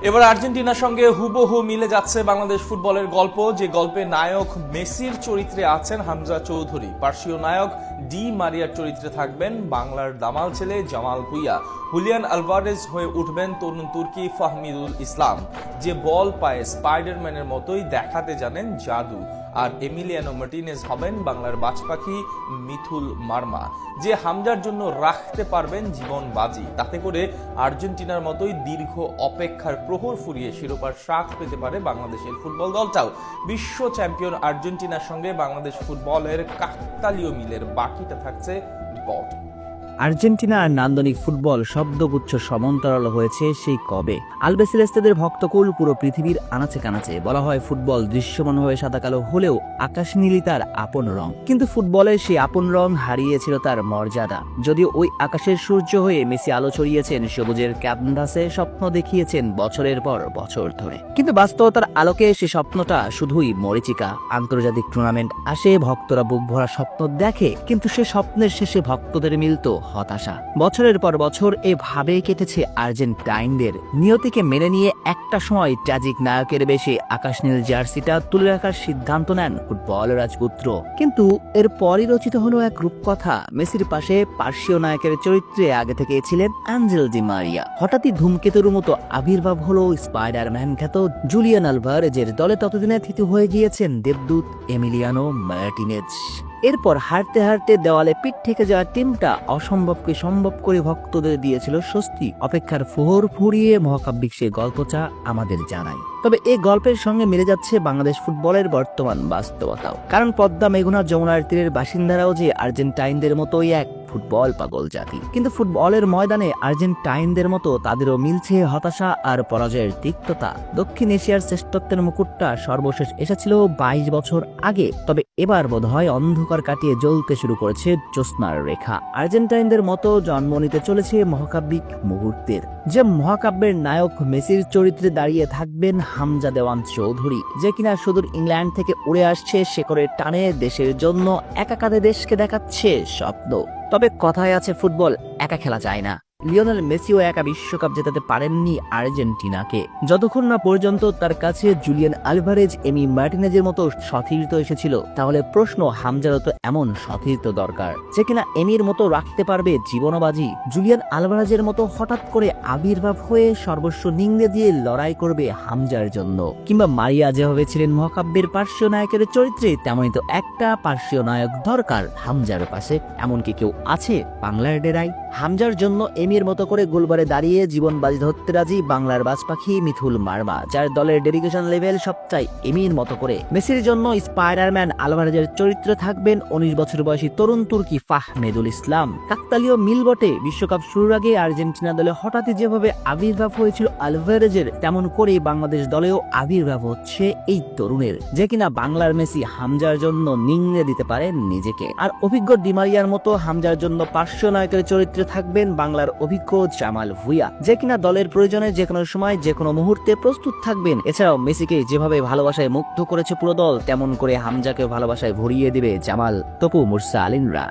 এবার আর্জেন্টিনার সঙ্গে হুবহু মিলে যাচ্ছে বাংলাদেশ ফুটবলের গল্প, যে গল্পে নায়ক মেসির চরিত্রে আছেন হামজা চৌধুরী। পার্সীয় নায়ক ডি মারিয়ার চরিত্রে থাকবেন বাংলার দামাল ছেলে জামাল ভুঁইয়া। হুলিয়ান আলভারেজ হয়ে উঠবেন তরুণ তুর্কি ফাহমিদুল ইসলাম, যে বল পায়ে স্পাইডারম্যানের মতোই দেখাতে জানেন জাদু। আর এমিলিয়ানো মার্টিনেজ হবেন বাংলার বাজপাখি মিথুল মার্মা, যে হামজার জন্য রাখতে পারবেন জীবন বাজি। তাতে করে আর্জেন্টিনার মতোই দীর্ঘ অপেক্ষার প্রহর ফুরিয়ে শিরোপার স্বাদ পেতে পারে বাংলাদেশের ফুটবল দলটাও। বিশ্ব চ্যাম্পিয়ন আর্জেন্টিনার সঙ্গে বাংলাদেশ ফুটবলের কাকতালীয় মিলের বাকিটা থাকছে বট। আর্জেন্টিনার নান্দনিক ফুটবল শব্দগুচ্ছ সমান্তরাল হয়েছে সেই কবে। আলবিসেলেস্তেদের ভক্তকুল পুরো পৃথিবীর আনাচে কানাচে। বলা হয় ফুটবল দৃশ্যমানভাবে সাদা কালো হলেও আকাশ নীলই তার আপন রং, কিন্তু ফুটবলের সেই আপন রং হারিয়েছিল তার মর্যাদা। যদিও ওই আকাশের সূর্য হয়ে মেসি আলো ছড়িয়েছেন, সবুজের ক্যানভাসে স্বপ্ন দেখিয়েছেন বছরের পর বছর ধরে, কিন্তু বাস্তবতার আলোকে সে স্বপ্নটা শুধুই মরীচিকা। আন্তর্জাতিক টুর্নামেন্ট আসে, ভক্তরা বুক ভরা স্বপ্ন দেখে, কিন্তু সে স্বপ্নের শেষে ভক্তদের মিলত হতাশা। বছরের পর বছর এভাবেই কেটেছে আর্জেন্টাইনদের। নিয়তিকে মেনে নিয়ে একটা সময় ট্র্যাজিক নায়কের বেশে আকাশ নীল জার্সিটা তুলে রাখার সিদ্ধান্ত নেন ফুটবল রাজপুত্র। কিন্তু এর পরই রচিত হলো এক রূপকথা। মেসির পাশে পার্সীয় নায়কের চরিত্রে আগে থেকে ছিলেন অ্যাঞ্জেল ডি মারিয়া। হঠাৎই ধূমকেতুর মতো আবির্ভাব হলো স্পাইডারম্যান খ্যাত জুলিয়ান আলভারেজের। দলে ততদিনে থিতু হয়ে গিয়েছেন দেবদূত এমিলিয়ানো মার্টিনেজ। এরপর হারতে হারতে দেওয়ালে পিঠ থেকে যাওয়া টিমটা অসম্ভবকে সম্ভব করে ভক্তদের দিয়েছিল স্বস্তি। অপেক্ষার ফোহর ফুরিয়ে মহাকাব্যিক সে গল্পটা আমাদের জানাই। তবে এই গল্পের সঙ্গে মিলে যাচ্ছে বাংলাদেশ ফুটবলের বর্তমান বাস্তবতাও। কারণ পদ্মা মেঘনা যমুনার তীরের বাসিন্দারাও যে আর্জেন্টাইনদের মতোই এক ফুটবল পাগল জাতি। কিন্তু ফুটবলের ময়দানে আর্জেন্টাইনদের মতো তাদেরও মিলছে হতাশা আর পরাজয়ের তিক্ততা। দক্ষিণ এশিয়ার শ্রেষ্ঠত্বের মুকুটটা সর্বশেষ এসেছিল 22 বছর আগে, তবে এবার বোধহয় অন্ধকার কাটিয়ে জ্বলতে শুরু করেছে জ্যোৎস্নার রেখা। আর্জেন্টাইনদের মতো জন্ম নিতে চলেছে মহাকাব্যিক মুহূর্তের, যে মহাকাব্যের নায়ক মেসির চরিত্রে দাঁড়িয়ে থাকবেন হামজা দেওয়ান চৌধুরী, যে কিনা সুদূর ইংল্যান্ড থেকে উড়ে আসছে শেকড়ের টানে দেশের জন্য একা কাঁধে দেশকে দেখাচ্ছে স্বপ্ন। তবে কথায় আছে ফুটবল একা খেলা যায় না। লিওনেল মেসিও একা বিশ্বকাপ জেতাতে পারেননি আর্জেন্টিনাকে, যতক্ষণ না পর্যন্ত তার কাছে জুলিয়ান আলভারেজ, এমি মার্টিনেজের মতো সতীর্থ এসেছিল। তাহলে প্রশ্ন, হামজারও তো এমন সতীর্থ দরকার, যে কিনা এমির মতো রাখতে পারবে জীবনবাজি। জুলিয়ান আলভারেজের মতো হঠাৎ করে আবির্ভাব হয়ে সর্বস্ব নিংড়ে দিয়ে লড়াই করবে হামজার জন্য। কিংবা মারিয়া যেভাবে ছিলেন মহাকাব্যের পার্সীয় নায়কের চরিত্রে, তেমনই তো একটা পার্সীয় নায়ক দরকার হামজার পাশে। এমনকি কেউ আছে বাংলার ডেরাই? হামজার জন্য এমির মতো করে গোলবারে দাঁড়িয়ে জীবন বাজি ধরতে রাজি বাংলার বাজপাখি মিথুল মার্মা, যার দলের ডেডিকেশন লেভেল সবটাই এমির মতো করে। মেসির জন্য স্পাইডারম্যান আলভারেজের চরিত্রে থাকবেন 19 বছর বয়সী তরুণ তুর্কি ফাহমিদুল ইসলাম। কাকতালীয় মিল বটে। বিশ্বকাপ শুরুর আগে আর্জেন্টিনা দলে হঠাৎই যেভাবে আবির্ভাব হয়েছিল আলভারেজের, তেমন করেই বাংলাদেশ দলেও আবির্ভাব হচ্ছে এই তরুণের, যে কিনা বাংলার মেসি হামজার জন্য নিংড়ে দিতে পারে নিজেকে। আর অভিজ্ঞ ডিমারিয়ার মতো হামজার জন্য পার্শ্ব নায়কের চরিত্রে থাকবেন বাংলার অভিজ্ঞ জামাল ভুঁইয়া, যে কিনা দলের প্রয়োজনে যে কোনো সময় যে কোনো মুহূর্তে প্রস্তুত থাকবেন। এছাড়াও মেসিকে যেভাবে ভালোবাসায় মুগ্ধ করেছে পুরো দল, তেমন করে হামজাকে ভালোবাসায় ভরিয়ে দিবে জামাল, তপু, মুরসা আলিনরা।